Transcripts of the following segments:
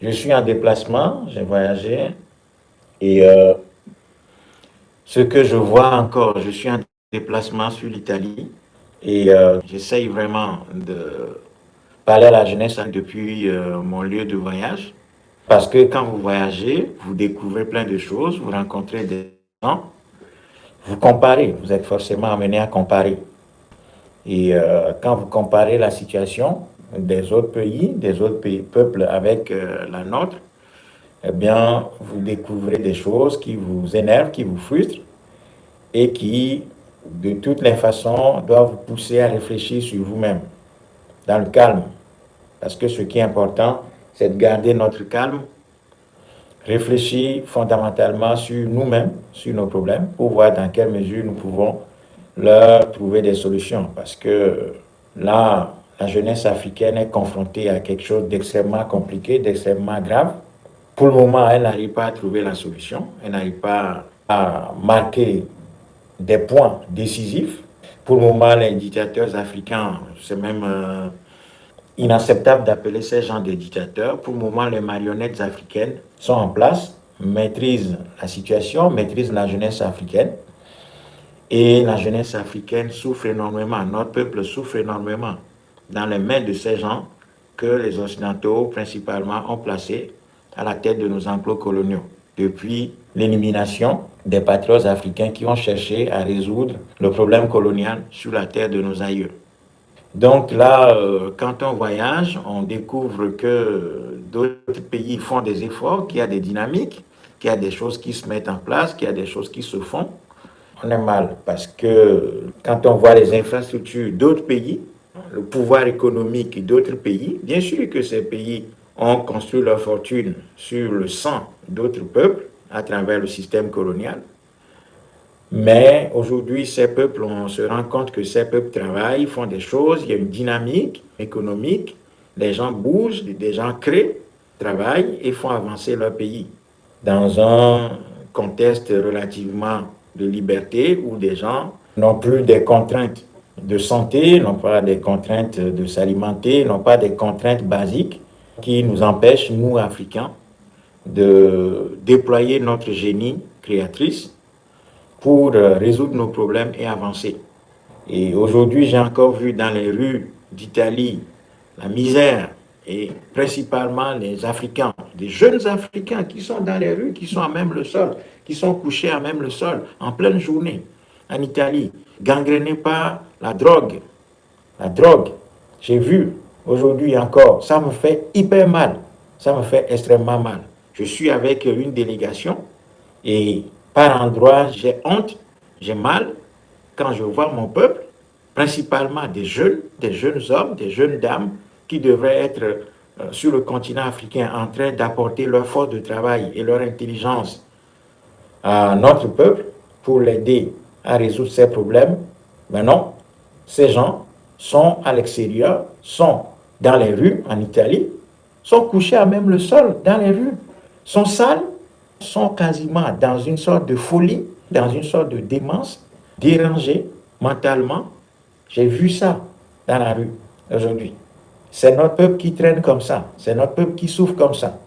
Je suis en déplacement, j'ai voyagé et ce que je vois encore, je suis en déplacement sur l'Italie et j'essaye vraiment de parler à la jeunesse depuis mon lieu de voyage parce que quand vous voyagez, vous découvrez plein de choses, vous rencontrez des gens, vous comparez, vous êtes forcément amené à comparer. Et quand vous comparez la situation des autres pays, peuples avec la nôtre, eh bien, vous découvrez des choses qui vous énervent, qui vous frustrent et qui, de toutes les façons, doivent vous pousser à réfléchir sur vous-même, dans le calme. Parce que ce qui est important, c'est de garder notre calme, réfléchir fondamentalement sur nous-mêmes, sur nos problèmes, pour voir dans quelle mesure nous pouvons leur trouver des solutions. Parce que là, la jeunesse africaine est confrontée à quelque chose d'extrêmement compliqué, d'extrêmement grave. Pour le moment, elle n'arrive pas à trouver la solution, elle n'arrive pas à marquer des points décisifs. Pour le moment, les dictateurs africains, c'est même inacceptable d'appeler ces gens des dictateurs. Pour le moment, les marionnettes africaines sont en place, maîtrisent la situation, maîtrisent la jeunesse africaine. Et la jeunesse africaine souffre énormément, notre peuple souffre énormément dans les mains de ces gens que les Occidentaux, principalement, ont placés à la tête de nos enclos coloniaux, depuis l'élimination des patriotes africains qui ont cherché à résoudre le problème colonial sur la terre de nos aïeux. Donc là, quand on voyage, on découvre que d'autres pays font des efforts, qu'il y a des dynamiques, qu'il y a des choses qui se mettent en place, qu'il y a des choses qui se font. On est mal parce que quand on voit les infrastructures d'autres pays, le pouvoir économique d'autres pays, bien sûr que ces pays ont construit leur fortune sur le sang d'autres peuples à travers le système colonial. Mais aujourd'hui, ces peuples, on se rend compte que ces peuples travaillent, font des choses, il y a une dynamique économique, les gens bougent, des gens créent, travaillent et font avancer leur pays dans un contexte relativement de liberté où des gens n'ont plus des contraintes de santé, n'ont pas des contraintes de s'alimenter, n'ont pas des contraintes basiques qui nous empêchent, nous, Africains, de déployer notre génie créatrice pour résoudre nos problèmes et avancer. Et aujourd'hui, j'ai encore vu dans les rues d'Italie la misère et principalement les Africains, des jeunes Africains qui sont dans les rues, qui sont à même le sol, qui sont couchés à même le sol en pleine journée en Italie, gangrénés par la drogue. La drogue, j'ai vu aujourd'hui encore, ça me fait hyper mal, ça me fait extrêmement mal. Je suis avec une délégation et par endroits, j'ai honte, j'ai mal quand je vois mon peuple, principalement des jeunes hommes, des jeunes dames qui devraient être sur le continent africain en train d'apporter leur force de travail et leur intelligence à notre peuple pour l'aider à résoudre ses problèmes. Mais non, ces gens sont à l'extérieur, sont dans les rues en Italie, sont couchés à même le sol dans les rues, sont sales, sont quasiment dans une sorte de folie, dans une sorte de démence, dérangés mentalement. J'ai vu ça dans la rue aujourd'hui. C'est notre peuple qui traîne comme ça, c'est notre peuple qui souffre comme ça.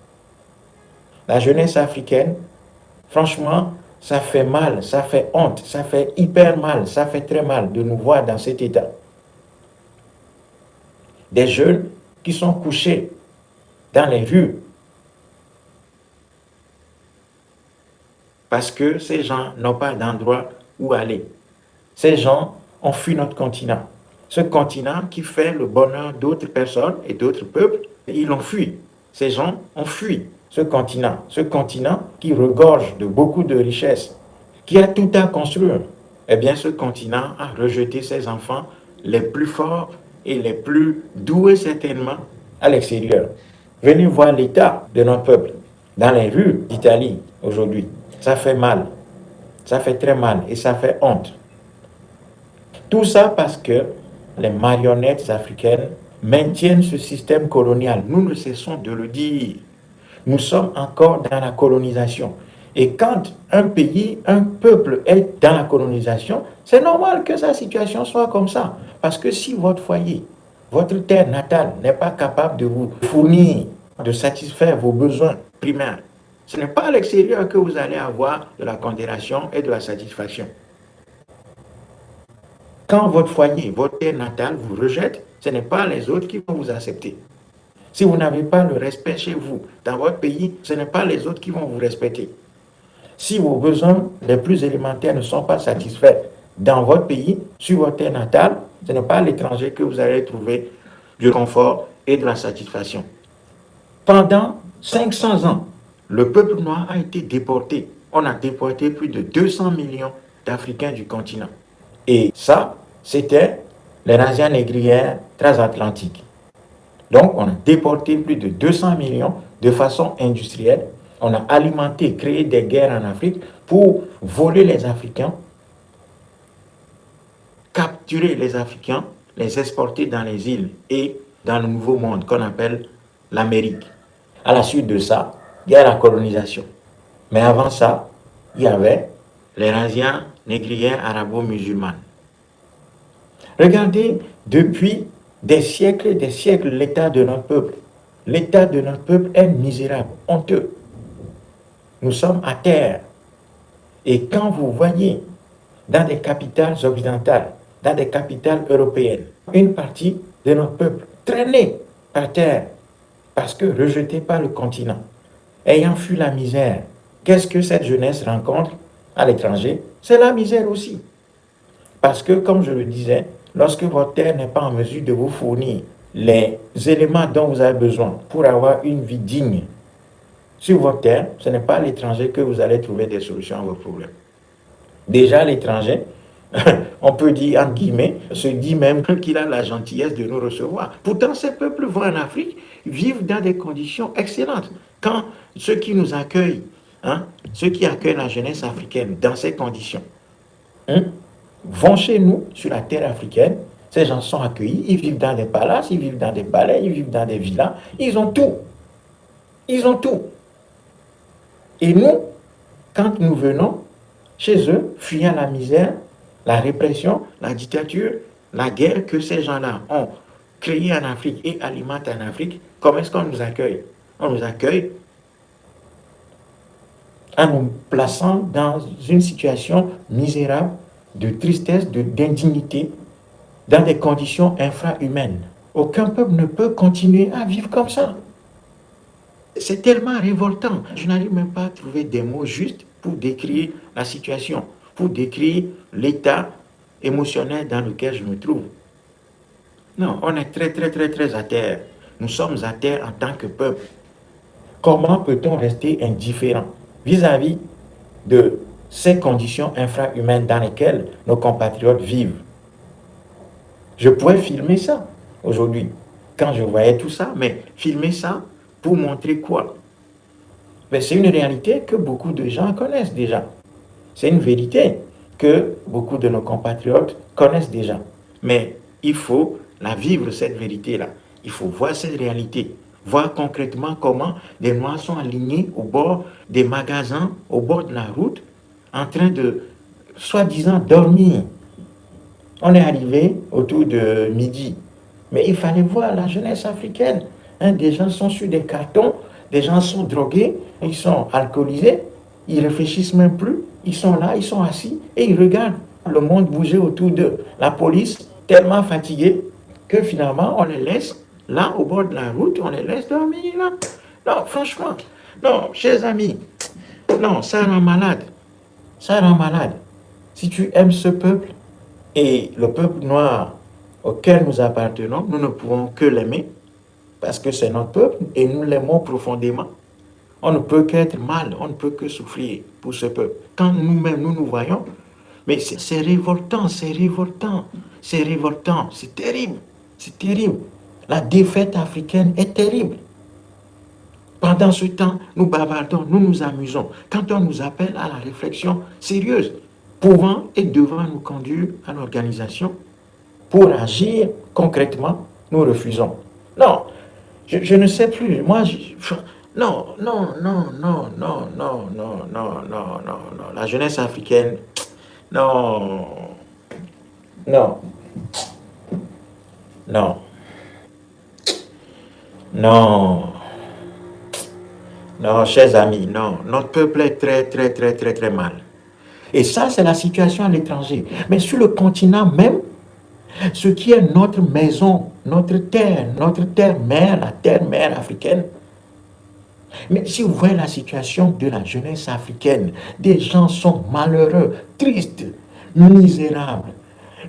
La jeunesse africaine, franchement, ça fait mal, ça fait honte, ça fait hyper mal, ça fait très mal de nous voir dans cet état. Des jeunes qui sont couchés dans les rues parce que ces gens n'ont pas d'endroit où aller. Ces gens ont fui notre continent. Ce continent qui fait le bonheur d'autres personnes et d'autres peuples, ils l'ont fui. Ces gens ont fui ce continent qui regorge de beaucoup de richesses, qui a tout à construire. Eh bien, ce continent a rejeté ses enfants les plus forts et les plus doués certainement à l'extérieur. Venez voir l'état de notre peuple dans les rues d'Italie aujourd'hui. Ça fait mal, ça fait très mal et ça fait honte. Tout ça parce que les marionnettes africaines maintiennent ce système colonial. Nous ne cessons de le dire. Nous sommes encore dans la colonisation. Et quand un pays, un peuple est dans la colonisation, c'est normal que sa situation soit comme ça. Parce que si votre foyer, votre terre natale n'est pas capable de vous fournir de satisfaire vos besoins primaires. Ce n'est pas à l'extérieur que vous allez avoir de la considération et de la satisfaction. Quand votre foyer, votre terre natale vous rejette, ce n'est pas les autres qui vont vous accepter. Si vous n'avez pas le respect chez vous, dans votre pays, ce n'est pas les autres qui vont vous respecter. Si vos besoins les plus élémentaires ne sont pas satisfaits dans votre pays, sur votre terre natale, ce n'est pas à l'étranger que vous allez trouver du confort et de la satisfaction. Pendant 500 ans, le peuple noir a été déporté. On a déporté plus de 200 millions d'Africains du continent. Et ça, c'était les razzias négrières transatlantiques. Donc, on a déporté plus de 200 millions de façon industrielle. On a alimenté, créé des guerres en Afrique pour voler les Africains, capturer les Africains, les exporter dans les îles et dans le nouveau monde qu'on appelle l'Amérique. À la suite de ça, il y a la colonisation. Mais avant ça, il y avait les razzias négrières arabo-musulmanes. Regardez, depuis des siècles, l'état de notre peuple. L'état de notre peuple est misérable, honteux. Nous sommes à terre. Et quand vous voyez dans des capitales occidentales, dans des capitales européennes, une partie de notre peuple traînée par terre parce que rejeté par le continent, ayant fui la misère, qu'est-ce que cette jeunesse rencontre à l'étranger? C'est la misère aussi. Parce que, comme je le disais, lorsque votre terre n'est pas en mesure de vous fournir les éléments dont vous avez besoin pour avoir une vie digne sur votre terre, ce n'est pas à l'étranger que vous allez trouver des solutions à vos problèmes. Déjà, l'étranger, on peut dire, entre guillemets, se dit même qu'il a la gentillesse de nous recevoir. Pourtant, ces peuples vont en Afrique, vivent dans des conditions excellentes. Quand ceux qui nous accueillent, ceux qui accueillent la jeunesse africaine dans ces conditions, vont chez nous, sur la terre africaine, ces gens sont accueillis, ils vivent dans des palaces, ils vivent dans des palais, ils vivent dans des villas, ils ont tout. Ils ont tout. Et nous, quand nous venons chez eux, fuyant la misère, la répression, la dictature, la guerre que ces gens-là ont créée en Afrique et alimentent en Afrique, comment est-ce qu'on nous accueille? On nous accueille en nous plaçant dans une situation misérable, de tristesse, d'indignité, dans des conditions infrahumaines. Aucun peuple ne peut continuer à vivre comme ça. C'est tellement révoltant. Je n'arrive même pas à trouver des mots justes pour décrire la situation, pour décrire l'état émotionnel dans lequel je me trouve. Non, on est très à terre. Nous sommes à terre en tant que peuple. Comment peut-on rester indifférent vis-à-vis de ces conditions infrahumaines dans lesquelles nos compatriotes vivent? Je pourrais filmer ça aujourd'hui, quand je voyais tout ça, mais filmer ça pour montrer quoi? Mais c'est une réalité que beaucoup de gens connaissent déjà. C'est une vérité que beaucoup de nos compatriotes connaissent déjà. Mais il faut la vivre, cette vérité-là. Il faut voir cette réalité, voir concrètement comment des Noirs sont alignés au bord des magasins, au bord de la route, en train de, soi-disant, dormir. On est arrivé autour de midi. Mais il fallait voir la jeunesse africaine. Des gens sont sur des cartons, des gens sont drogués, ils sont alcoolisés, ils ne réfléchissent même plus, ils sont là, ils sont assis et ils regardent le monde bouger autour d'eux. La police, tellement fatiguée que finalement on les laisse là au bord de la route, on les laisse dormir là. Non, franchement, non, chers amis, non, ça rend malade. Ça rend malade. Si tu aimes ce peuple et le peuple noir auquel nous appartenons, nous ne pouvons que l'aimer parce que c'est notre peuple et nous l'aimons profondément. On ne peut qu'être mal, on ne peut que souffrir pour ce peuple. Quand nous-mêmes, nous voyons, mais c'est révoltant, c'est révoltant, c'est révoltant, c'est terrible, c'est terrible. La défaite africaine est terrible. Pendant ce temps, nous bavardons, nous nous amusons. Quand on nous appelle à la réflexion sérieuse, pouvant et devant nous conduire à l'organisation, pour agir concrètement, nous refusons. Non, je ne sais plus. Moi, non. La jeunesse africaine, non. Non. Non. Non. Non, chers amis, non. Notre peuple est très, très, très, très, très mal. Et ça, c'est la situation à l'étranger. Mais sur le continent même, ce qui est notre maison, notre terre mère, la terre mère africaine. Mais si vous voyez la situation de la jeunesse africaine, des gens sont malheureux, tristes, misérables.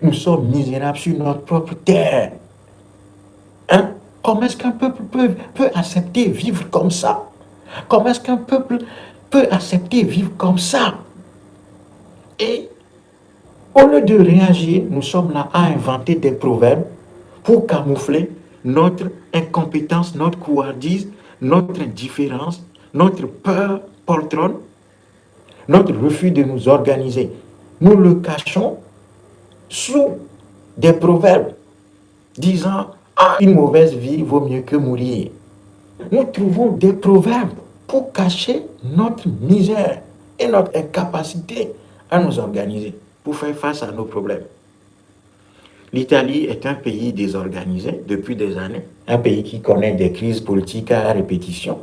Nous sommes misérables sur notre propre terre. Hein? Comment est-ce qu'un peuple peut accepter vivre comme ça? Comment est-ce qu'un peuple peut accepter vivre comme ça? Et au lieu de réagir, nous sommes là à inventer des proverbes pour camoufler notre incompétence, notre couardise, notre indifférence, notre peur poltronne, notre refus de nous organiser. Nous le cachons sous des proverbes disant « une mauvaise vie vaut mieux que mourir ». Nous trouvons des proverbes pour cacher notre misère et notre incapacité à nous organiser pour faire face à nos problèmes. L'Italie est un pays désorganisé depuis des années, un pays qui connaît des crises politiques à répétition.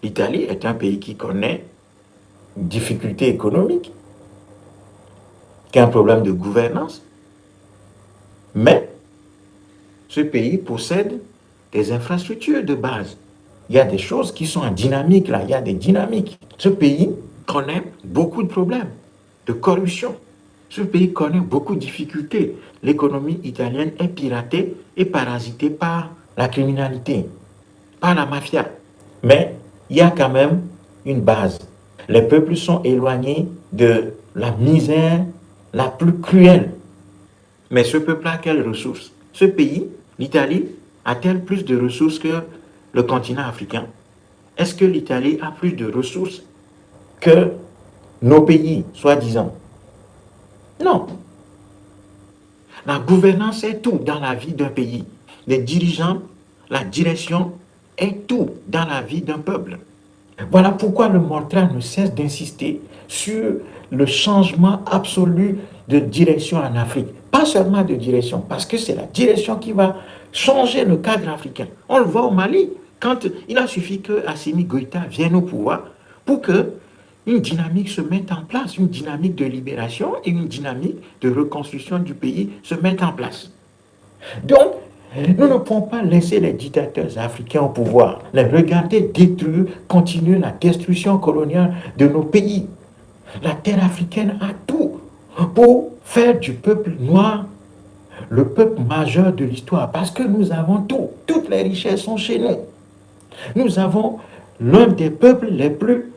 L'Italie est un pays qui connaît une difficulté économique, qui a un problème de gouvernance. Mais ce pays possède des infrastructures de base. Il y a des choses qui sont en dynamique là, il y a des dynamiques. Ce pays connaît beaucoup de problèmes de corruption. Ce pays connaît beaucoup de difficultés. L'économie italienne est piratée et parasitée par la criminalité, par la mafia. Mais il y a quand même une base. Les peuples sont éloignés de la misère la plus cruelle. Mais ce peuple a quelles ressources? Ce pays, l'Italie, a-t-elle plus de ressources que le continent africain? Est-ce que l'Italie a plus de ressources que nos pays, soi-disant? Non. La gouvernance est tout dans la vie d'un pays. Les dirigeants, la direction est tout dans la vie d'un peuple. Voilà pourquoi le Mortra ne cesse d'insister sur le changement absolu de direction en Afrique. Pas seulement de direction, parce que c'est la direction qui va changer le cadre africain. On le voit au Mali, quand il a suffi que Assimi Goïta vienne au pouvoir pour que une dynamique se mette en place, une dynamique de libération et une dynamique de reconstruction du pays se mettent en place. Donc, nous ne pouvons pas laisser les dictateurs africains au pouvoir, les regarder détruire, continuer la destruction coloniale de nos pays. La terre africaine a tout pour faire du peuple noir le peuple majeur de l'histoire, parce que nous avons tout. Toutes les richesses sont chez nous. Nous avons l'un des peuples les plus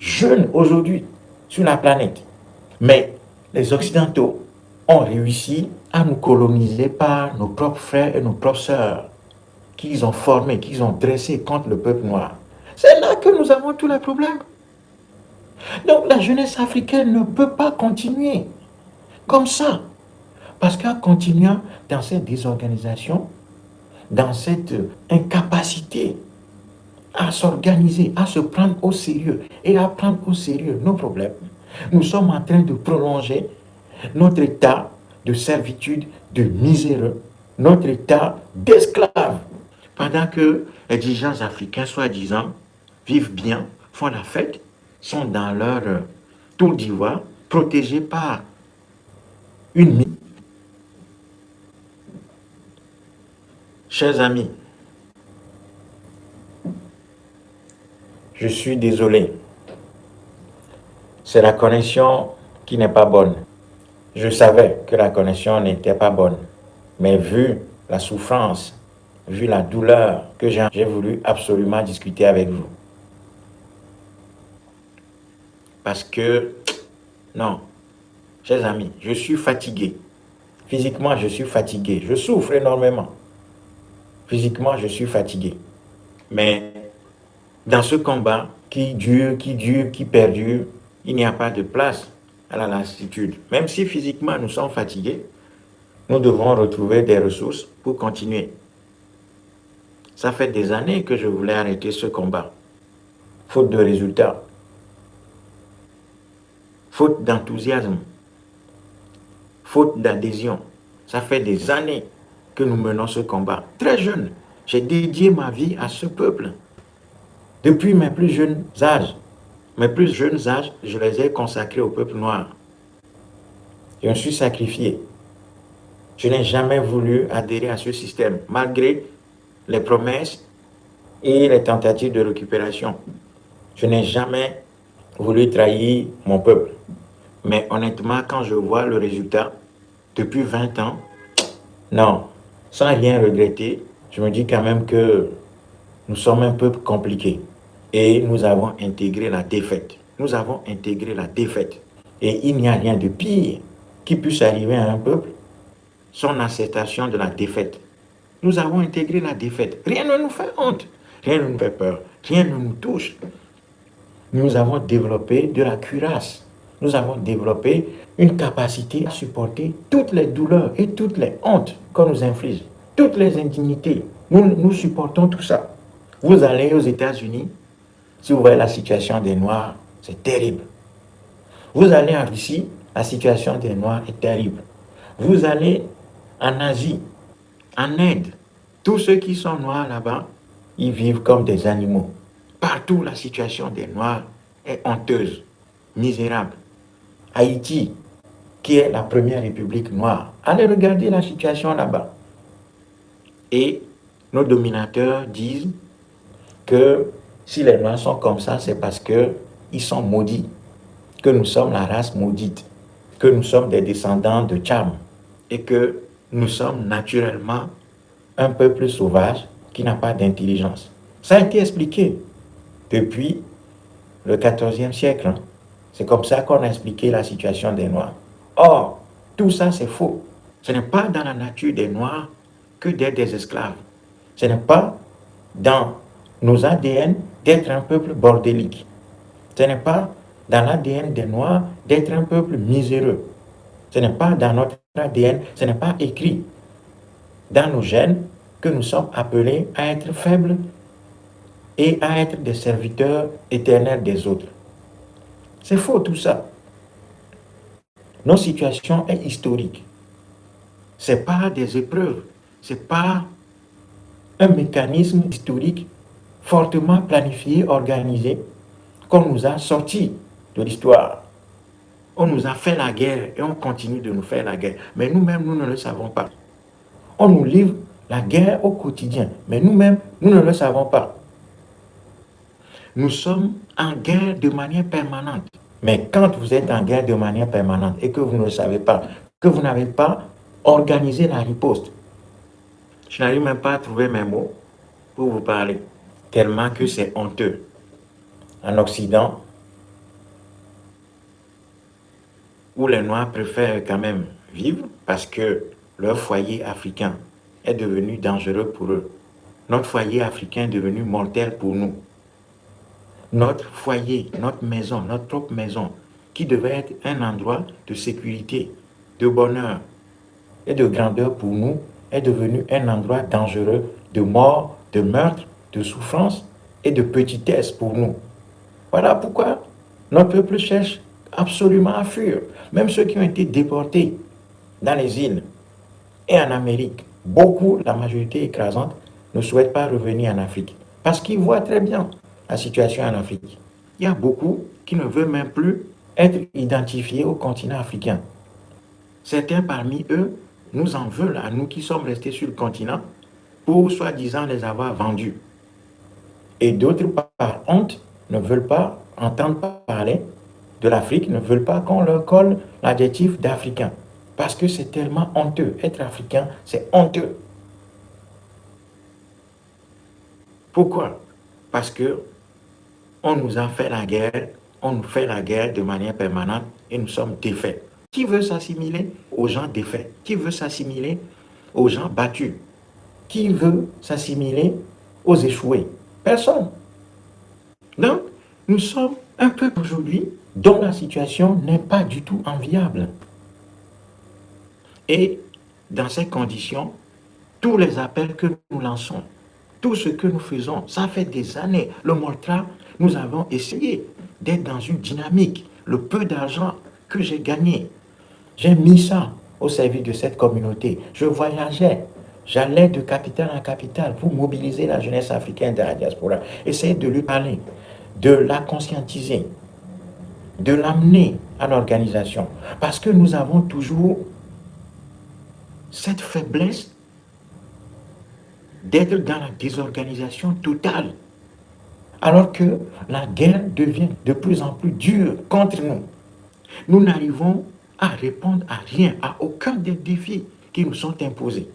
jeunes aujourd'hui sur la planète. Mais les Occidentaux ont réussi à nous coloniser par nos propres frères et nos propres sœurs qu'ils ont formés, qu'ils ont dressés contre le peuple noir. C'est là que nous avons tous les problèmes. Donc la jeunesse africaine ne peut pas continuer comme ça. Parce qu'en continuant dans cette désorganisation, dans cette incapacité à s'organiser, à se prendre au sérieux et à prendre au sérieux nos problèmes, nous sommes en train de prolonger notre état de servitude, de miséreux, notre état d'esclave. Pendant que les dirigeants africains, soi-disant, vivent bien, font la fête, sont dans leur tour d'ivoire, protégés par une... Chers amis, je suis désolé. C'est la connexion qui n'est pas bonne. Je savais que la connexion n'était pas bonne. Mais vu la souffrance, vu la douleur que j'ai voulu absolument discuter avec vous. Parce que, non, chers amis, je suis fatigué. Physiquement, je suis fatigué. Je souffre énormément. Physiquement, je suis fatigué. Mais dans ce combat qui dure, qui perdure, il n'y a pas de place à la lassitude. Même si physiquement nous sommes fatigués, nous devons retrouver des ressources pour continuer. Ça fait des années que je voulais arrêter ce combat. Faute de résultats. Faute d'enthousiasme. Faute d'adhésion. Ça fait des années que nous menons ce combat. Très jeune, j'ai dédié ma vie à ce peuple. Depuis mes plus jeunes âges, je les ai consacrés au peuple noir. Je me suis sacrifié. Je n'ai jamais voulu adhérer à ce système, malgré les promesses et les tentatives de récupération. Je n'ai jamais voulu trahir mon peuple. Mais honnêtement, quand je vois le résultat, depuis 20 ans, non, sans rien regretter, je me dis quand même que nous sommes un peuple compliqué et nous avons intégré la défaite. Nous avons intégré la défaite. Et il n'y a rien de pire qui puisse arriver à un peuple, son acceptation de la défaite. Nous avons intégré la défaite. Rien ne nous fait honte, rien ne nous fait peur, rien ne nous touche. Nous avons développé de la cuirasse. Nous avons développé une capacité à supporter toutes les douleurs et toutes les hontes qu'on nous inflige, toutes les indignités. Nous supportons tout ça. Vous allez aux États-Unis, si vous voyez la situation des Noirs, c'est terrible. Vous allez en Russie, la situation des Noirs est terrible. Vous allez en Asie, en Inde, tous ceux qui sont noirs là-bas, ils vivent comme des animaux. Partout, la situation des Noirs est honteuse, misérable. Haïti, qui est la première république noire, allez regarder la situation là-bas. Et nos dominateurs disent que si les Noirs sont comme ça, c'est parce qu'ils sont maudits, que nous sommes la race maudite, que nous sommes des descendants de Tcham et que nous sommes naturellement un peuple sauvage qui n'a pas d'intelligence. Ça a été expliqué depuis le XIVe siècle. Hein. C'est comme ça qu'on a expliqué la situation des Noirs. Or, tout ça c'est faux. Ce n'est pas dans la nature des Noirs que d'être des esclaves. Ce n'est pas dans nos ADN d'être un peuple bordélique. Ce n'est pas dans l'ADN des Noirs d'être un peuple miséreux. Ce n'est pas dans notre ADN, ce n'est pas écrit dans nos gènes que nous sommes appelés à être faibles et à être des serviteurs éternels des autres. C'est faux tout ça. Notre situation est historique. Ce n'est pas des épreuves, ce n'est pas un mécanisme historique fortement planifié, organisé, qu'on nous a sortis de l'histoire. On nous a fait la guerre et on continue de nous faire la guerre. Mais nous-mêmes, nous ne le savons pas. On nous livre la guerre au quotidien, mais nous-mêmes, nous ne le savons pas. Nous sommes en guerre de manière permanente. Mais quand vous êtes en guerre de manière permanente et que vous ne le savez pas, que vous n'avez pas organisé la riposte, je n'arrive même pas à trouver mes mots pour vous parler, tellement que c'est honteux. En Occident, où les Noirs préfèrent quand même vivre parce que leur foyer africain est devenu dangereux pour eux. Notre foyer africain est devenu mortel pour nous. Notre foyer, notre maison, notre propre maison, qui devait être un endroit de sécurité, de bonheur et de grandeur pour nous, est devenu un endroit dangereux de mort, de meurtre, de souffrance et de petitesse pour nous. Voilà pourquoi notre peuple cherche absolument à fuir. Même ceux qui ont été déportés dans les îles et en Amérique, beaucoup, la majorité écrasante, ne souhaitent pas revenir en Afrique parce qu'ils voient très bien la situation en Afrique. Il y a beaucoup qui ne veulent même plus être identifiés au continent africain. Certains parmi eux nous en veulent à nous qui sommes restés sur le continent pour soi-disant les avoir vendus. Et d'autres, par honte, ne veulent pas entendre parler de l'Afrique, ne veulent pas qu'on leur colle l'adjectif d'Africain. Parce que c'est tellement honteux. Être africain, c'est honteux. Pourquoi? Parce que on nous a fait la guerre, on nous fait la guerre de manière permanente et nous sommes défaits. Qui veut s'assimiler aux gens défaits? Qui veut s'assimiler aux gens battus? Qui veut s'assimiler aux échoués? Personne. Donc, nous sommes un peuple aujourd'hui dont la situation n'est pas du tout enviable. Et dans ces conditions, tous les appels que nous lançons, tout ce que nous faisons, ça fait des années. Le Moltra, nous avons essayé d'être dans une dynamique. Le peu d'argent que j'ai gagné, j'ai mis ça au service de cette communauté. Je voyageais J'allais de capitale en capitale pour mobiliser la jeunesse africaine de la diaspora, essayer de lui parler, de la conscientiser, de l'amener à l'organisation. Parce que nous avons toujours cette faiblesse d'être dans la désorganisation totale. Alors que la guerre devient de plus en plus dure contre nous. Nous n'arrivons à répondre à rien, à aucun des défis qui nous sont imposés.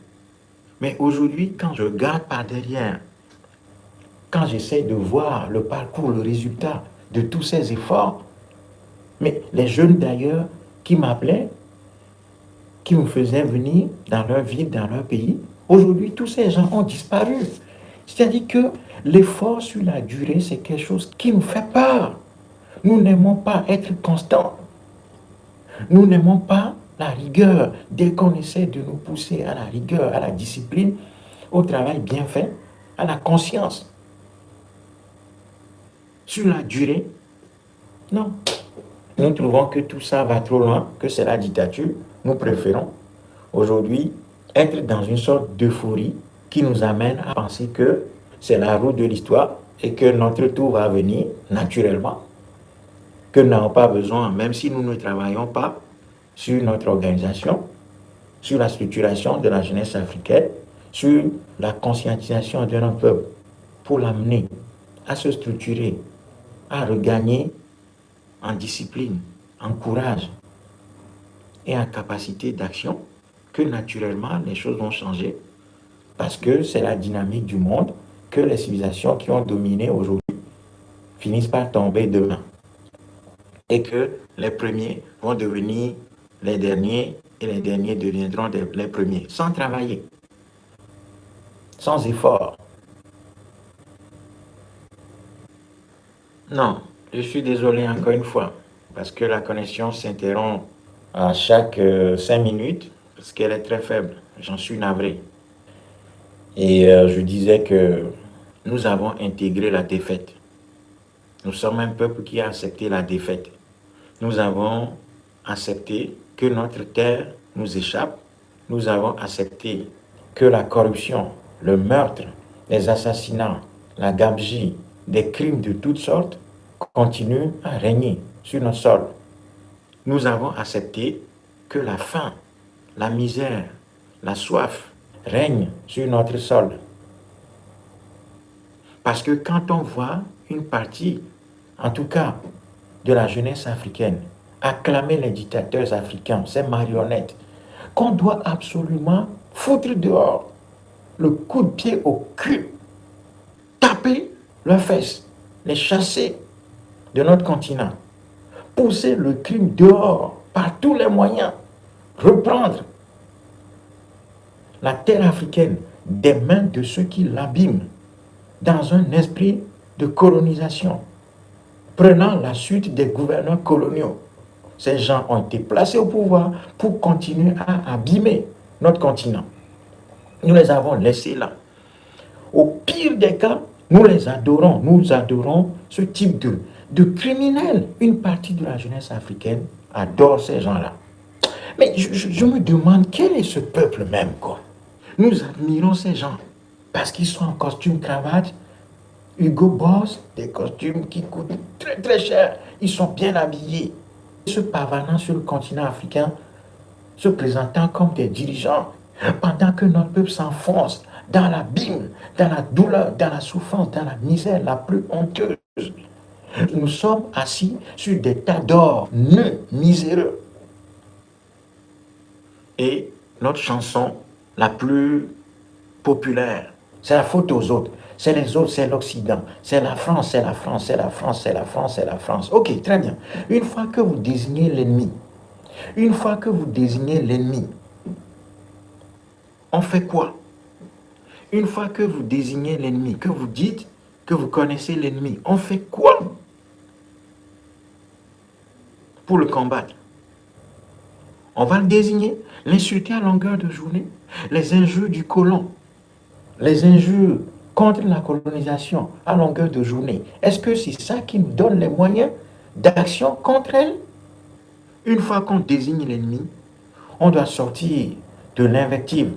Mais aujourd'hui, quand je regarde par derrière, quand j'essaie de voir le parcours, le résultat de tous ces efforts, mais les jeunes d'ailleurs qui m'appelaient, qui me faisaient venir dans leur ville, dans leur pays, aujourd'hui, tous ces gens ont disparu. C'est-à-dire que l'effort sur la durée, c'est quelque chose qui nous fait peur. Nous n'aimons pas être constants. Nous n'aimons pas la rigueur. Dès qu'on essaie de nous pousser à la rigueur, à la discipline, au travail bien fait, à la conscience, sur la durée, non. Nous trouvons que tout ça va trop loin, que c'est la dictature. Nous préférons aujourd'hui être dans une sorte d'euphorie qui nous amène à penser que c'est la roue de l'histoire et que notre tour va venir naturellement, que nous n'avons pas besoin, même si nous ne travaillons pas sur notre organisation, sur la structuration de la jeunesse africaine, sur la conscientisation de notre peuple, pour l'amener à se structurer, à regagner en discipline, en courage et en capacité d'action, que naturellement les choses vont changer, parce que c'est la dynamique du monde, que les civilisations qui ont dominé aujourd'hui finissent par tomber demain. Et que les premiers vont devenir les derniers et les derniers deviendront les premiers, sans travailler, sans effort. Non, je suis désolé encore une fois, parce que la connexion s'interrompt à chaque 5 minutes, parce qu'elle est très faible. J'en suis navré. Et je disais que nous avons intégré la défaite. Nous sommes un peuple qui a accepté la défaite. Nous avons accepté que notre terre nous échappe. Nous avons accepté que la corruption, le meurtre, les assassinats, la gabegie, des crimes de toutes sortes continuent à régner sur notre sol. Nous avons accepté que la faim, la misère, la soif règnent sur notre sol. Parce que quand on voit une partie, en tout cas de la jeunesse africaine, acclamer les dictateurs africains, ces marionnettes, qu'on doit absolument foutre dehors, le coup de pied au cul, taper leurs fesses, les chasser de notre continent, pousser le crime dehors par tous les moyens, reprendre la terre africaine des mains de ceux qui l'abîment dans un esprit de colonisation, prenant la suite des gouverneurs coloniaux. Ces gens ont été placés au pouvoir pour continuer à abîmer notre continent. Nous les avons laissés là. Au pire des cas, nous adorons ce type de criminels. Une partie de la jeunesse africaine adore ces gens-là. Mais je me demande quel est ce peuple même, quoi. Nous admirons ces gens parce qu'ils sont en costume cravate. Hugo Boss, des costumes qui coûtent très très cher. Ils sont bien habillés. Se pavanant sur le continent africain, se présentant comme des dirigeants, pendant que notre peuple s'enfonce dans l'abîme, dans la douleur, dans la souffrance, dans la misère la plus honteuse. Nous sommes assis sur des tas d'or, nœuds, miséreux. Et notre chanson la plus populaire, c'est la faute aux autres. C'est les autres, c'est l'Occident. C'est la France, c'est la France, c'est la France, c'est la France, c'est la France. Ok, très bien. Une fois que vous désignez l'ennemi, on fait quoi? Une fois que vous désignez l'ennemi, que vous dites que vous connaissez l'ennemi, on fait quoi pour le combattre? On va le désigner, l'insulter à longueur de journée, les injures du colon, les injures contre la colonisation à longueur de journée. Est-ce que c'est ça qui nous donne les moyens d'action contre elle? Une fois qu'on désigne l'ennemi, on doit sortir de l'invective.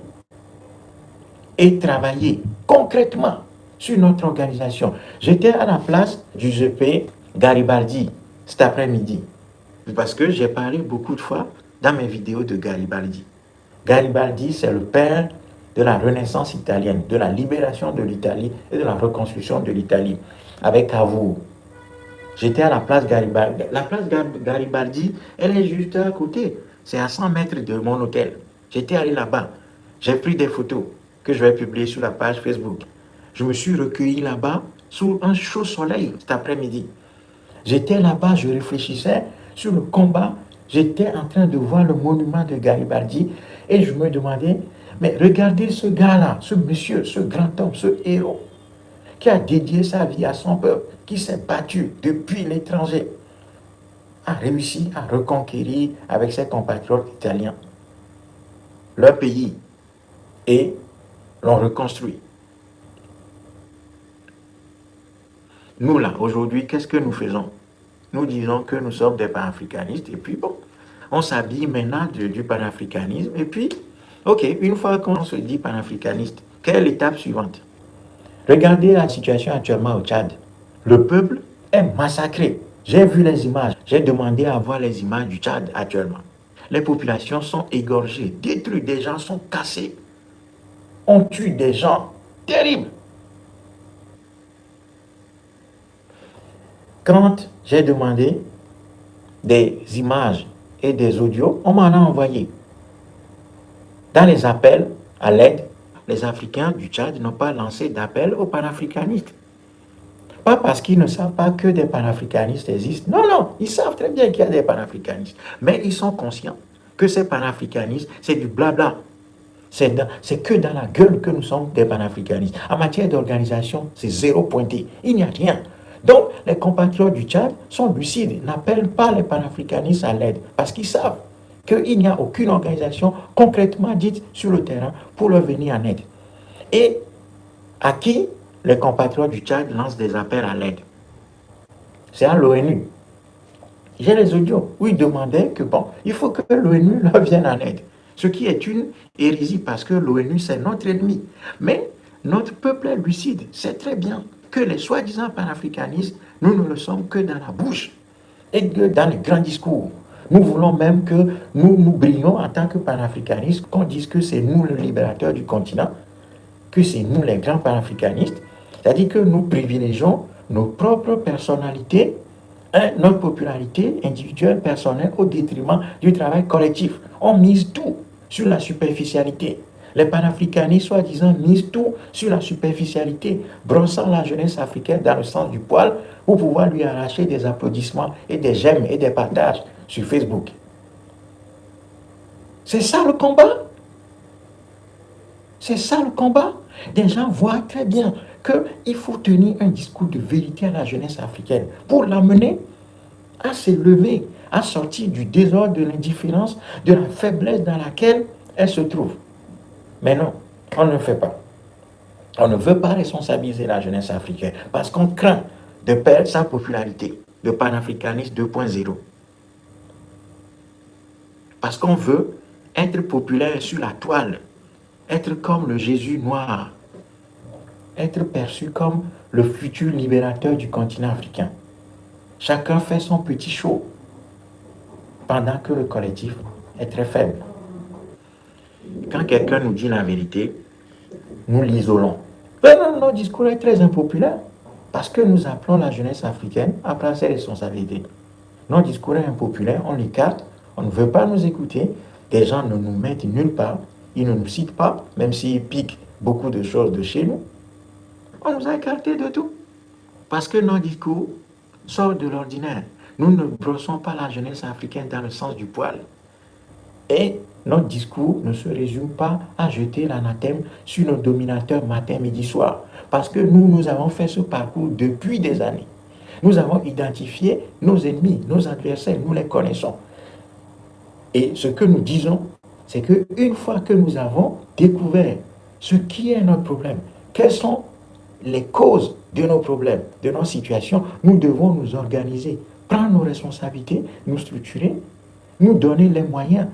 et travailler concrètement sur notre organisation. J'étais à la place du GP Garibaldi cet après-midi parce que j'ai parlé beaucoup de fois dans mes vidéos de Garibaldi. Garibaldi, c'est le père de la Renaissance italienne, de la libération de l'Italie et de la reconstruction de l'Italie avec Cavour. J'étais à la place Garibaldi. La place Garibaldi, elle est juste à côté. C'est à 100 mètres de mon hôtel. J'étais allé là-bas. J'ai pris des photos que je vais publier sur la page Facebook. Je me suis recueilli là-bas sous un chaud soleil cet après-midi. J'étais là-bas, je réfléchissais sur le combat. J'étais en train de voir le monument de Garibaldi et je me demandais, mais regardez ce gars-là, ce monsieur, ce grand homme, ce héros qui a dédié sa vie à son peuple, qui s'est battu depuis l'étranger, a réussi à reconquérir avec ses compatriotes italiens leur pays et l'ont reconstruit. Nous, là, aujourd'hui, qu'est-ce que nous faisons? Nous disons que nous sommes des panafricanistes et puis bon, on s'habille maintenant du panafricanisme et puis, ok, une fois qu'on se dit panafricaniste, quelle est l'étape suivante? Regardez la situation actuellement au Tchad. Le peuple est massacré. J'ai vu les images. J'ai demandé à voir les images du Tchad actuellement. Les populations sont égorgées, détruites, des gens sont cassés. On tue des gens terribles. Quand j'ai demandé des images et des audios, on m'en a envoyé. Dans les appels à l'aide, les Africains du Tchad n'ont pas lancé d'appel aux panafricanistes. Pas parce qu'ils ne savent pas que des panafricanistes existent. Non, non, ils savent très bien qu'il y a des panafricanistes. Mais ils sont conscients que ces panafricanistes, c'est du blabla. C'est que dans la gueule que nous sommes des panafricanistes. En matière d'organisation, c'est zéro pointé. Il n'y a rien. Donc, les compatriotes du Tchad sont lucides, n'appellent pas les panafricanistes à l'aide parce qu'ils savent qu'il n'y a aucune organisation concrètement dite sur le terrain pour leur venir en aide. Et à qui les compatriotes du Tchad lancent des appels à l'aide? C'est à l'ONU. J'ai les audios où ils demandaient que, bon, il faut que l'ONU leur vienne en aide. Ce qui est une hérésie parce que l'ONU, c'est notre ennemi. Mais notre peuple est lucide, c'est très bien que les soi-disant panafricanistes, nous ne le sommes que dans la bouche et que dans les grands discours. Nous voulons même que nous brillons en tant que panafricanistes, qu'on dise que c'est nous le libérateur du continent, que c'est nous les grands panafricanistes. C'est-à-dire que nous privilégions nos propres personnalités, notre popularité individuelle, personnelle, au détriment du travail collectif. On mise tout sur la superficialité. Les panafricanistes, soi-disant, misent tout sur la superficialité, brossant la jeunesse africaine dans le sens du poil pour pouvoir lui arracher des applaudissements et des j'aime et des partages sur Facebook. C'est ça le combat. C'est ça le combat. Des gens voient très bien qu'il faut tenir un discours de vérité à la jeunesse africaine pour l'amener à s'élever, à sortir du désordre, de l'indifférence, de la faiblesse dans laquelle elle se trouve. Mais non, on ne le fait pas. On ne veut pas responsabiliser la jeunesse africaine parce qu'on craint de perdre sa popularité, le panafricanisme 2.0. Parce qu'on veut être populaire sur la toile, être comme le Jésus noir, être perçu comme le futur libérateur du continent africain. Chacun fait son petit show pendant que le collectif est très faible. Quand quelqu'un nous dit la vérité, nous l'isolons. Notre discours est très impopulaire parce que nous appelons la jeunesse africaine à prendre ses responsabilités. Notre discours est impopulaire, on l'écarte, on ne veut pas nous écouter, des gens ne nous mettent nulle part, ils ne nous citent pas, même s'ils piquent beaucoup de choses de chez nous. On nous a écartés de tout parce que notre discours sort de l'ordinaire. Nous ne brossons pas la jeunesse africaine dans le sens du poil. Et notre discours ne se résume pas à jeter l'anathème sur nos dominateurs matin, midi, soir. Parce que nous avons fait ce parcours depuis des années. Nous avons identifié nos ennemis, nos adversaires, nous les connaissons. Et ce que nous disons, c'est qu'une fois que nous avons découvert ce qui est notre problème, quelles sont les causes de nos problèmes, de nos situations, nous devons nous organiser, prendre nos responsabilités, nous structurer, nous donner les moyens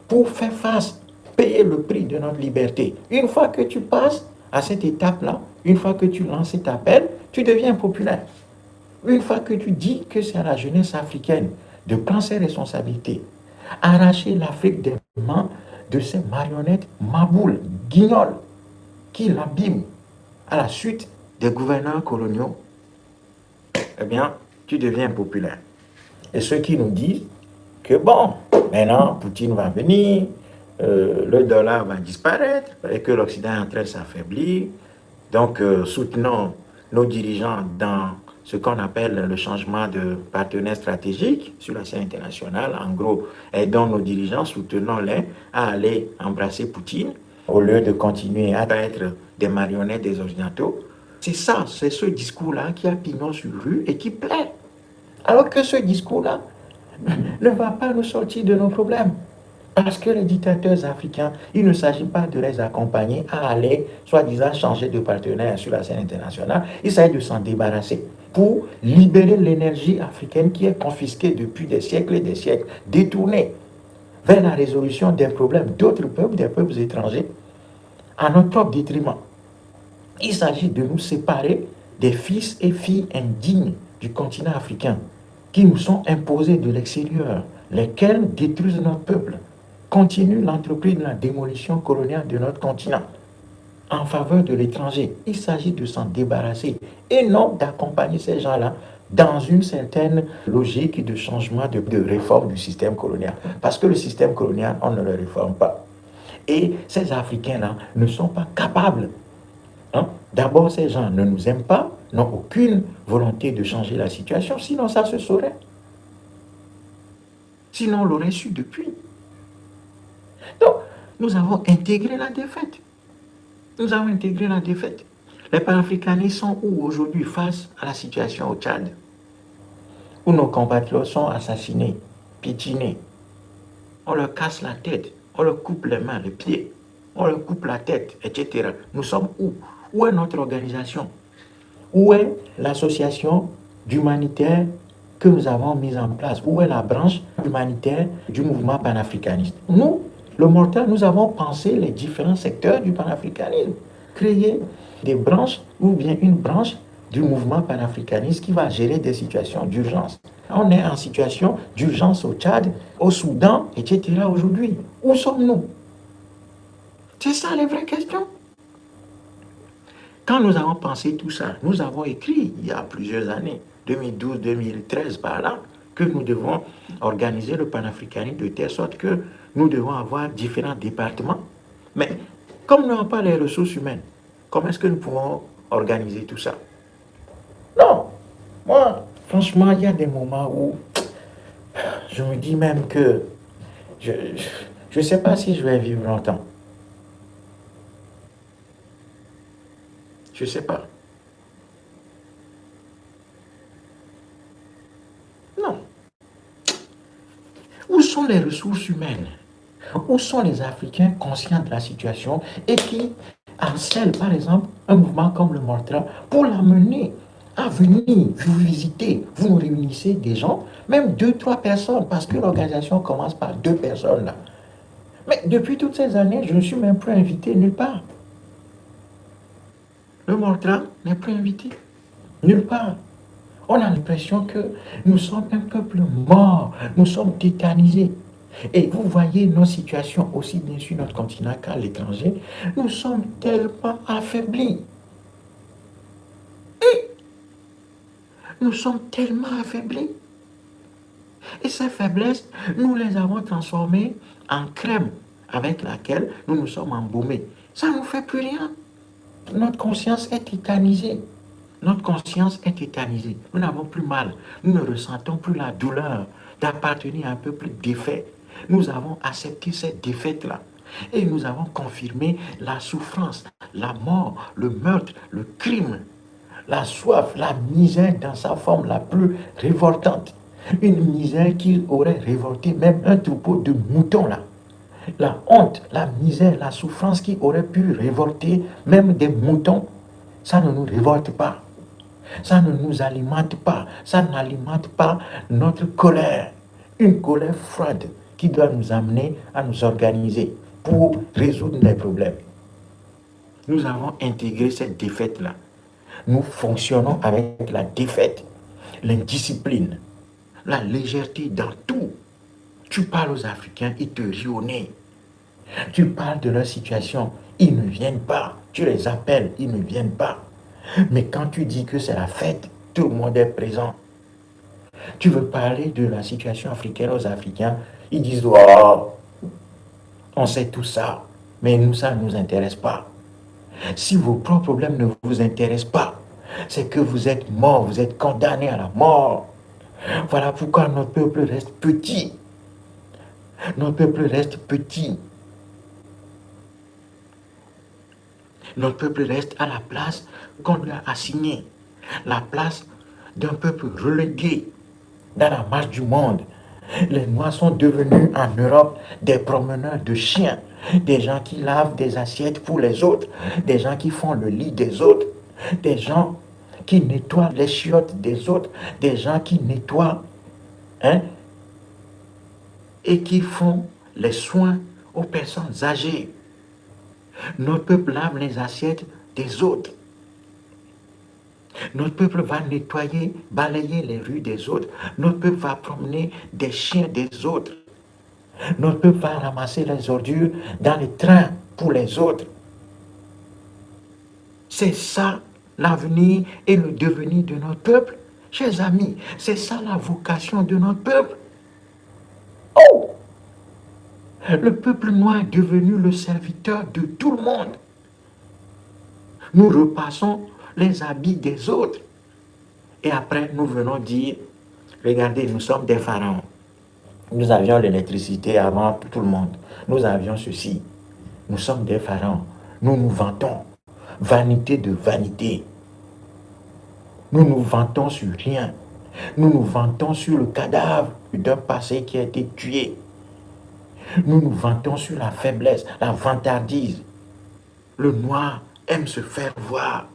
pour faire face, payer le prix de notre liberté. Une fois que tu passes À cette étape-là, une fois que tu lances cet appel, tu deviens populaire. Une fois que tu dis que c'est à la jeunesse africaine de prendre ses responsabilités, arracher l'Afrique des mains de ces marionnettes maboules, guignols, qui l'abîment à la suite des gouverneurs coloniaux, eh bien, tu deviens populaire. Et ceux qui nous disent que bon, maintenant, Poutine va venir, le dollar va disparaître et que l'Occident est en train de s'affaiblir, donc soutenons nos dirigeants dans ce qu'on appelle le changement de partenaire stratégique sur la scène internationale. En gros, aidons nos dirigeants, soutenons-les à aller embrasser Poutine au lieu de continuer à être des marionnettes des Occidentaux. C'est ça, c'est ce discours-là qui a pignon sur rue et qui plaît. Alors que ce discours-là ne va pas nous sortir de nos problèmes. Parce que les dictateurs africains, il ne s'agit pas de les accompagner à aller, soi-disant, changer de partenaire sur la scène internationale. Il s'agit de s'en débarrasser pour libérer l'énergie africaine qui est confisquée depuis des siècles et des siècles, détournée vers la résolution des problèmes d'autres peuples, des peuples étrangers, à notre propre détriment. Il s'agit de nous séparer des fils et filles indignes du continent africain qui nous sont imposés de l'extérieur, lesquels détruisent notre peuple, continuent l'entreprise de la démolition coloniale de notre continent en faveur de l'étranger. Il s'agit de s'en débarrasser et non d'accompagner ces gens-là dans une certaine logique de changement, de réforme du système colonial. Parce que le système colonial, on ne le réforme pas. Et ces Africains-là ne sont pas capables. D'abord, ces gens ne nous aiment pas, n'ont aucune volonté de changer la situation, sinon ça se saurait. Sinon, on l'aurait su depuis. Donc, nous avons intégré la défaite. Nous avons intégré la défaite. Les panafricanistes sont où aujourd'hui face à la situation au Tchad, où nos compatriotes sont assassinés, piétinés. On leur casse la tête, on leur coupe les mains, les pieds, on leur coupe la tête, etc. Nous sommes où? Où est notre organisation? Où est l'association humanitaire que nous avons mise en place? Où est la branche humanitaire du mouvement panafricaniste? Nous, le Morta, nous avons pensé les différents secteurs du panafricanisme, créer des branches ou bien une branche du mouvement panafricaniste qui va gérer des situations d'urgence. On est en situation d'urgence au Tchad, au Soudan, etc. aujourd'hui. Où sommes-nous? C'est ça les vraies questions. Quand nous avons pensé tout ça, nous avons écrit il y a plusieurs années, 2012-2013 par là, que nous devons organiser le panafricanisme de telle sorte que nous devons avoir différents départements. Mais comme nous n'avons pas les ressources humaines, comment est-ce que nous pouvons organiser tout ça? Non, moi, franchement, il y a des moments où je me dis même que je ne sais pas si je vais vivre longtemps. Je ne sais pas. Non. Où sont les ressources humaines? Où sont les Africains conscients de la situation et qui harcèlent, par exemple, un mouvement comme le Mortra pour l'amener à venir vous visiter? Vous nous réunissez des gens, même 2-3 personnes, parce que l'organisation commence par 2 personnes là. Mais depuis toutes ces années, je ne suis même plus invité nulle part. Le Mortra n'est plus invité nulle part. On a l'impression que nous sommes un peuple mort, nous sommes tétanisés. Et vous voyez nos situations aussi bien sur notre continent qu'à l'étranger, nous sommes tellement affaiblis. Et nous sommes tellement affaiblis. Et ces faiblesses, nous les avons transformées en crème avec laquelle nous nous sommes embaumés. Ça ne nous fait plus rien. Notre conscience est tétanisée. Notre conscience est tétanisée. Nous n'avons plus mal. Nous ne ressentons plus la douleur d'appartenir à un peuple défait. Nous avons accepté cette défaite-là. Et nous avons confirmé la souffrance, la mort, le meurtre, le crime, la soif, la misère dans sa forme la plus révoltante. Une misère qui aurait révolté même un troupeau de moutons là. La honte, la misère, la souffrance qui aurait pu révolter même des moutons, ça ne nous révolte pas. Ça ne nous alimente pas. Ça n'alimente pas notre colère. Une colère froide qui doit nous amener à nous organiser pour résoudre les problèmes. Nous avons intégré cette défaite-là. Nous fonctionnons avec la défaite, l'indiscipline, la légèreté dans tout. Tu parles aux Africains, ils te rient au nez. Tu parles de leur situation, ils ne viennent pas. Tu les appelles, ils ne viennent pas. Mais quand tu dis que c'est la fête, tout le monde est présent. Tu veux parler de la situation africaine aux Africains, ils disent « Oh, on sait tout ça, mais nous, ça ne nous intéresse pas. » Si vos propres problèmes ne vous intéressent pas, c'est que vous êtes mort, vous êtes condamné à la mort. Voilà pourquoi notre peuple reste petit. Notre peuple reste petit. Notre peuple reste à la place qu'on lui a assignée. La place d'un peuple relégué dans la marche du monde. Les Noirs sont devenus en Europe des promeneurs de chiens, des gens qui lavent des assiettes pour les autres, des gens qui font le lit des autres, des gens qui nettoient les chiottes des autres, des gens qui nettoient et qui font les soins aux personnes âgées. Notre peuple lave les assiettes des autres. Notre peuple va nettoyer, balayer les rues des autres. Notre peuple va promener des chiens des autres. Notre peuple va ramasser les ordures dans les trains pour les autres. C'est ça l'avenir et le devenir de notre peuple, chers amis. C'est ça la vocation de notre peuple. Oh! Le peuple noir est devenu le serviteur de tout le monde. Nous repassons les habits des autres. Et après, nous venons dire, regardez, nous sommes des pharaons. Nous avions l'électricité avant tout le monde. Nous avions ceci. Nous sommes des pharaons. Nous nous vantons. Vanité de vanité. Nous nous vantons sur rien. Nous nous vantons sur le cadavre d'un passé qui a été tué. Nous nous vantons sur la faiblesse, la vantardise. Le noir aime se faire voir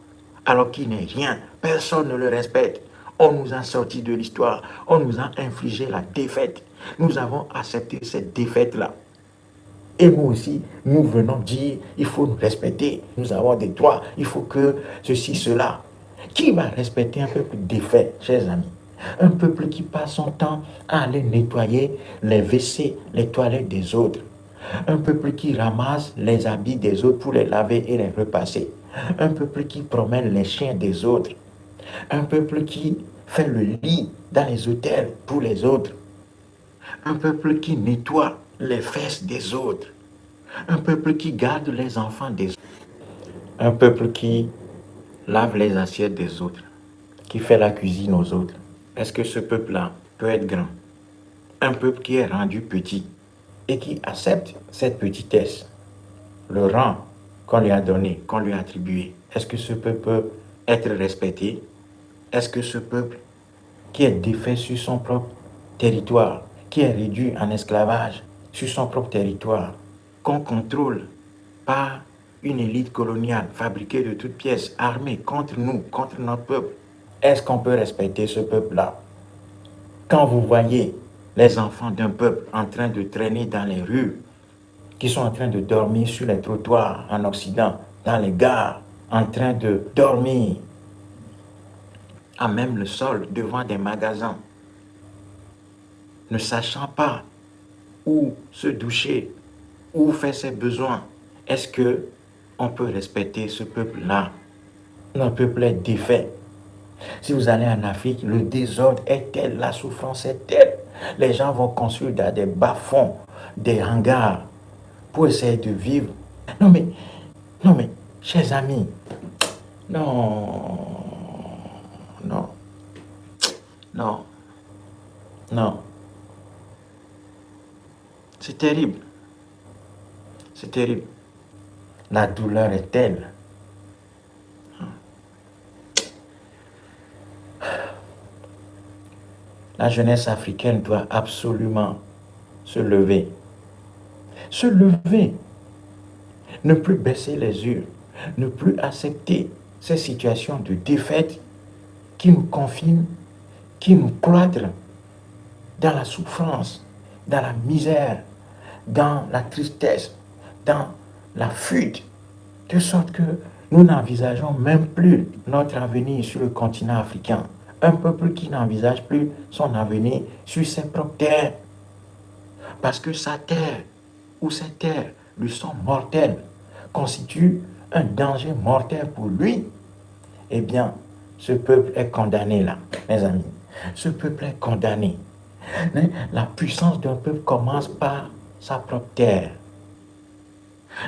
alors qu'il n'est rien. Personne ne le respecte. On nous a sortis de l'histoire. On nous a infligé la défaite. Nous avons accepté cette défaite-là. Et nous aussi, nous venons dire, il faut nous respecter. Nous avons des droits. Il faut que ceci, cela. Qui va respecter un peuple défait, chers amis? Un peuple qui passe son temps à aller nettoyer les WC, les toilettes des autres. Un peuple qui ramasse les habits des autres pour les laver et les repasser. Un peuple qui promène les chiens des autres. Un peuple qui fait le lit dans les hôtels pour les autres. Un peuple qui nettoie les fesses des autres. Un peuple qui garde les enfants des autres. Un peuple qui lave les assiettes des autres. Qui fait la cuisine aux autres. Est-ce que ce peuple-là peut être grand? Un peuple qui est rendu petit et qui accepte cette petitesse, le rang qu'on lui a donné, qu'on lui a attribué. Est-ce que ce peuple peut être respecté? Est-ce que ce peuple qui est défait sur son propre territoire, qui est réduit en esclavage sur son propre territoire, qu'on contrôle par une élite coloniale fabriquée de toutes pièces, armée contre nous, contre notre peuple, est-ce qu'on peut respecter ce peuple-là? Quand vous voyez les enfants d'un peuple en train de traîner dans les rues, qui sont en train de dormir sur les trottoirs en Occident, dans les gares, en train de dormir à même le sol devant des magasins, ne sachant pas où se doucher, où faire ses besoins, est-ce que on peut respecter ce peuple-là? Notre peuple est défait. Si vous allez en Afrique, le désordre est tel, la souffrance est telle. Les gens vont construire dans des bas-fonds, des hangars, pour essayer de vivre. Non mais, chers amis, non, non, non, non. C'est terrible. C'est terrible. La douleur est telle. La jeunesse africaine doit absolument se lever. Se lever. Ne plus baisser les yeux. Ne plus accepter ces situations de défaite qui nous confinent, qui nous cloîtrent dans la souffrance, dans la misère, dans la tristesse, dans la fuite. De sorte que nous n'envisageons même plus notre avenir sur le continent africain. Un peuple qui n'envisage plus son avenir sur ses propres terres. Parce que sa terre ou ses terres lui sont mortelles, constituent un danger mortel pour lui. Eh bien, ce peuple est condamné là, mes amis. Ce peuple est condamné. La puissance d'un peuple commence par sa propre terre.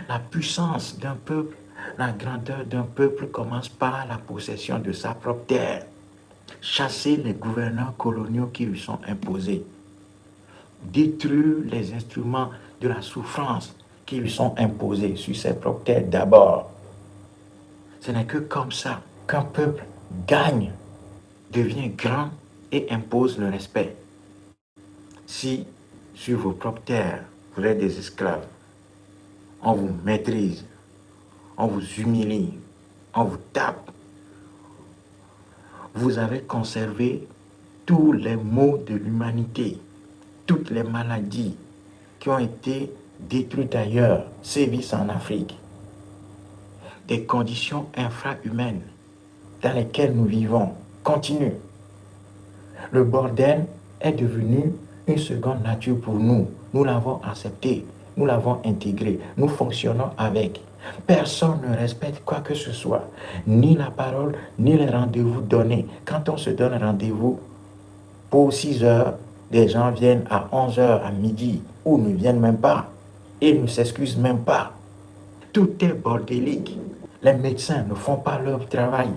La puissance d'un peuple, la grandeur d'un peuple commence par la possession de sa propre terre. Chasser les gouverneurs coloniaux qui lui sont imposés. Détruire les instruments de la souffrance qui lui sont imposés sur ses propres terres d'abord. Ce n'est que comme ça qu'un peuple gagne, devient grand et impose le respect. Si sur vos propres terres, vous êtes des esclaves, on vous maîtrise, on vous humilie, on vous tape, vous avez conservé tous les maux de l'humanité, toutes les maladies qui ont été détruites ailleurs, sévissent en Afrique. Des conditions infrahumaines dans lesquelles nous vivons continuent. Le bordel est devenu une seconde nature pour nous. Nous l'avons accepté, nous l'avons intégré, nous fonctionnons avec. Personne ne respecte quoi que ce soit, ni la parole, ni les rendez-vous donnés. Quand on se donne rendez-vous pour 6 heures, des gens viennent à 11 heures, à midi, ou ne viennent même pas, et ne s'excusent même pas. Tout est bordélique. Les médecins ne font pas leur travail.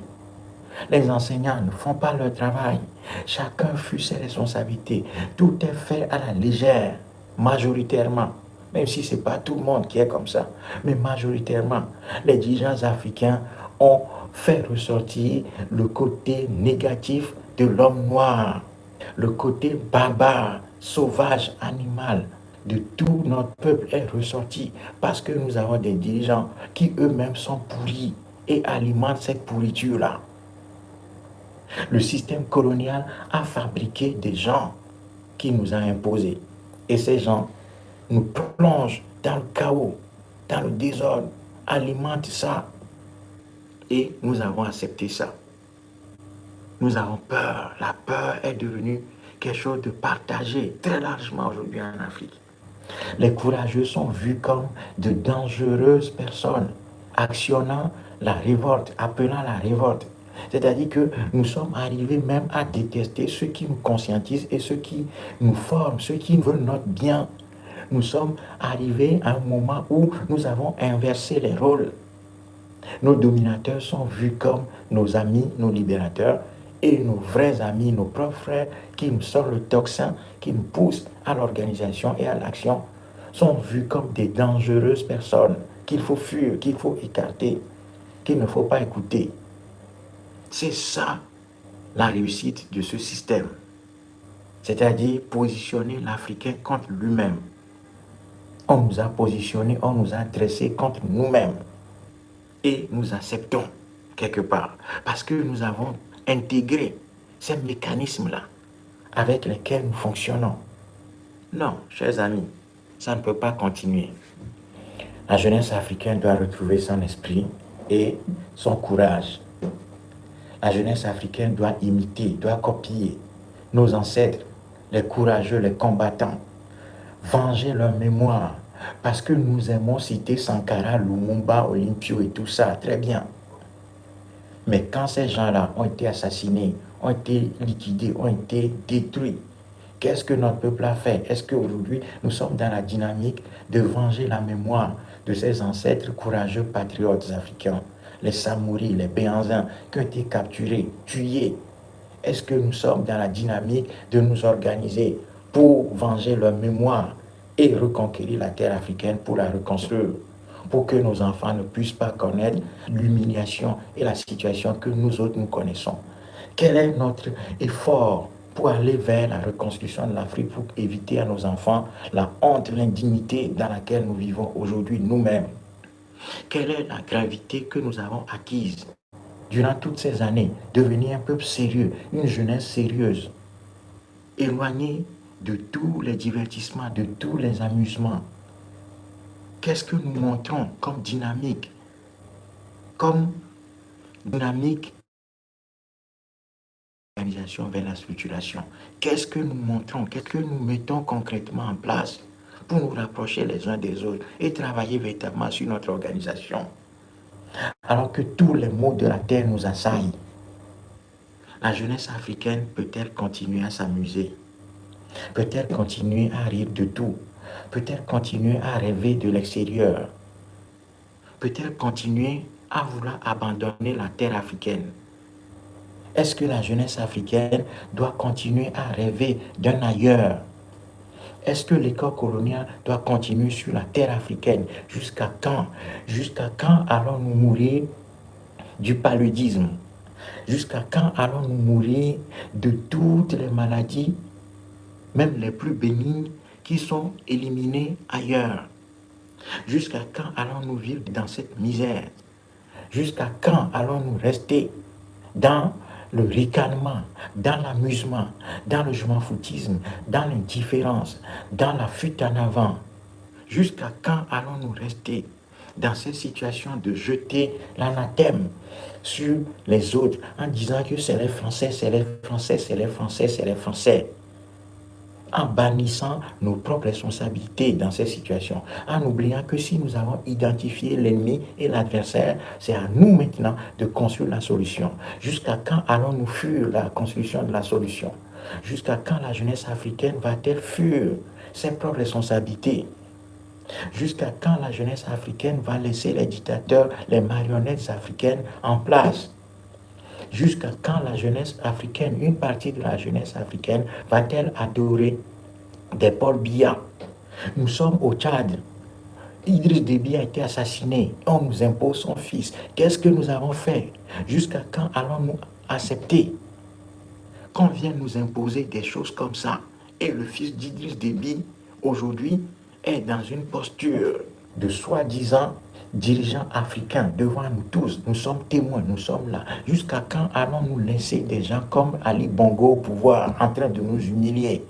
Les enseignants ne font pas leur travail. Chacun fuit ses responsabilités. Tout est fait à la légère, majoritairement. Même si ce n'est pas tout le monde qui est comme ça. Mais majoritairement, les dirigeants africains ont fait ressortir le côté négatif de l'homme noir. Le côté barbare, sauvage, animal de tout notre peuple est ressorti parce que nous avons des dirigeants qui eux-mêmes sont pourris et alimentent cette pourriture-là. Le système colonial a fabriqué des gens qui nous a imposés. Et ces gens nous plongent dans le chaos, dans le désordre, alimentent ça. Et nous avons accepté ça. Nous avons peur. La peur est devenue quelque chose de partagé très largement aujourd'hui en Afrique. Les courageux sont vus comme de dangereuses personnes, actionnant la révolte, appelant la révolte. C'est-à-dire que nous sommes arrivés même à détester ceux qui nous conscientisent et ceux qui nous forment, ceux qui veulent notre bien. Nous sommes arrivés à un moment où nous avons inversé les rôles. Nos dominateurs sont vus comme nos amis, nos libérateurs, et nos vrais amis, nos propres frères, qui nous sortent le tocsin, qui nous poussent à l'organisation et à l'action, sont vus comme des dangereuses personnes qu'il faut fuir, qu'il faut écarter, qu'il ne faut pas écouter. C'est ça la réussite de ce système. C'est-à-dire positionner l'Africain contre lui-même. On nous a positionnés, on nous a dressés contre nous-mêmes. Et nous acceptons quelque part. Parce que nous avons intégré ces mécanismes-là avec lesquels nous fonctionnons. Non, chers amis, ça ne peut pas continuer. La jeunesse africaine doit retrouver son esprit et son courage. La jeunesse africaine doit imiter, doit copier nos ancêtres, les courageux, les combattants, venger leur mémoire. Parce que nous aimons citer Sankara, Lumumba, Olympio et tout ça, très bien. Mais quand ces gens-là ont été assassinés, ont été liquidés, ont été détruits, qu'est-ce que notre peuple a fait? Est-ce qu'aujourd'hui, nous sommes dans la dynamique de venger la mémoire de ces ancêtres courageux patriotes africains, les Samouris, les Béanzins, qui ont été capturés, tués? Est-ce que nous sommes dans la dynamique de nous organiser pour venger leur mémoire et reconquérir la terre africaine pour la reconstruire, pour que nos enfants ne puissent pas connaître l'humiliation et la situation que nous autres nous connaissons? Quel est notre effort pour aller vers la reconstruction de l'Afrique, pour éviter à nos enfants la honte, l'indignité dans laquelle nous vivons aujourd'hui nous-mêmes? Quelle est la gravité que nous avons acquise durant toutes ces années, devenir un peuple sérieux, une jeunesse sérieuse, éloignée de tous les divertissements, de tous les amusements? Qu'est-ce que nous montrons comme dynamique? comme dynamique d'organisation vers la structuration. Qu'est-ce que nous montrons, qu'est-ce que nous mettons concrètement en place pour nous rapprocher les uns des autres et travailler véritablement sur notre organisation? Alors que tous les maux de la terre nous assaillent, la jeunesse africaine peut-elle continuer à s'amuser? Peut-elle continuer à rire de tout? Peut-elle continuer à rêver de l'extérieur? Peut-elle continuer à vouloir abandonner la terre africaine? Est-ce que la jeunesse africaine doit continuer à rêver d'un ailleurs? Est-ce que l'école coloniale doit continuer sur la terre africaine? Jusqu'à quand? Jusqu'à quand allons-nous mourir du paludisme? Jusqu'à quand allons-nous mourir de toutes les maladies, même les plus bénignes, qui sont éliminées ailleurs? Jusqu'à quand allons-nous vivre dans cette misère? Jusqu'à quand allons-nous rester dans le ricanement, dans l'amusement, dans le je m'en foutisme, dans l'indifférence, dans la fuite en avant? Jusqu'à quand allons-nous rester dans cette situation de jeter l'anathème sur les autres en disant que c'est les Français, c'est les Français, c'est les Français, c'est les Français, en bannissant nos propres responsabilités dans ces situations, en oubliant que si nous avons identifié l'ennemi et l'adversaire, c'est à nous maintenant de construire la solution. Jusqu'à quand allons-nous fuir la construction de la solution? Jusqu'à quand la jeunesse africaine va-t-elle fuir ses propres responsabilités? Jusqu'à quand la jeunesse africaine va laisser les dictateurs, les marionnettes africaines en place? Jusqu'à quand la jeunesse africaine, une partie de la jeunesse africaine, va-t-elle adorer des Paul Biya? Nous sommes au Tchad. Idriss Déby a été assassiné. On nous impose son fils. Qu'est-ce que nous avons fait? Jusqu'à quand allons-nous accepter qu'on vienne nous imposer des choses comme ça? Et le fils d'Idriss Déby, aujourd'hui, est dans une posture de soi-disant dirigeants africains devant nous tous. Nous sommes témoins, nous sommes là. Jusqu'à quand allons-nous laisser des gens comme Ali Bongo au pouvoir en train de nous humilier?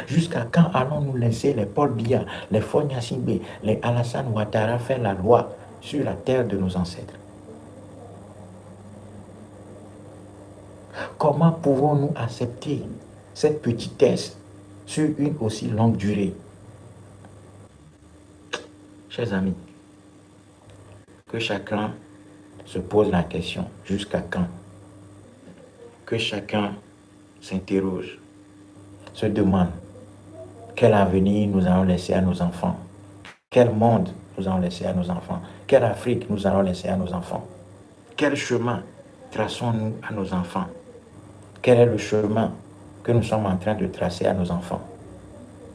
Jusqu'à quand allons-nous laisser les Paul Biya, les Fonya Singbe, les Alassane Ouattara faire la loi sur la terre de nos ancêtres? Comment pouvons-nous accepter cette petitesse sur une aussi longue durée? Chers amis, que chacun se pose la question, jusqu'à quand? Que chacun s'interroge, se demande quel avenir nous allons laisser à nos enfants, quel monde nous allons laisser à nos enfants, quelle Afrique nous allons laisser à nos enfants, quel chemin traçons-nous à nos enfants, quel est le chemin que nous sommes en train de tracer à nos enfants.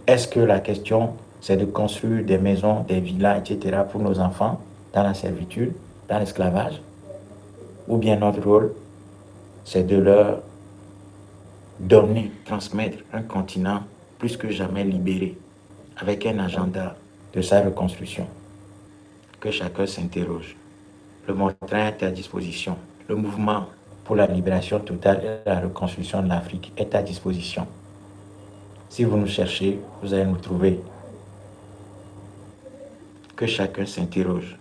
Est-ce que la question, c'est de construire des maisons, des villas, etc. pour nos enfants dans la servitude, dans l'esclavage? Ou bien notre rôle, c'est de leur donner, transmettre un continent plus que jamais libéré, avec un agenda de sa reconstruction? Que chacun s'interroge. Le train est à disposition. Le mouvement pour la libération totale et la reconstruction de l'Afrique est à disposition. Si vous nous cherchez, vous allez nous trouver. Que chacun s'interroge.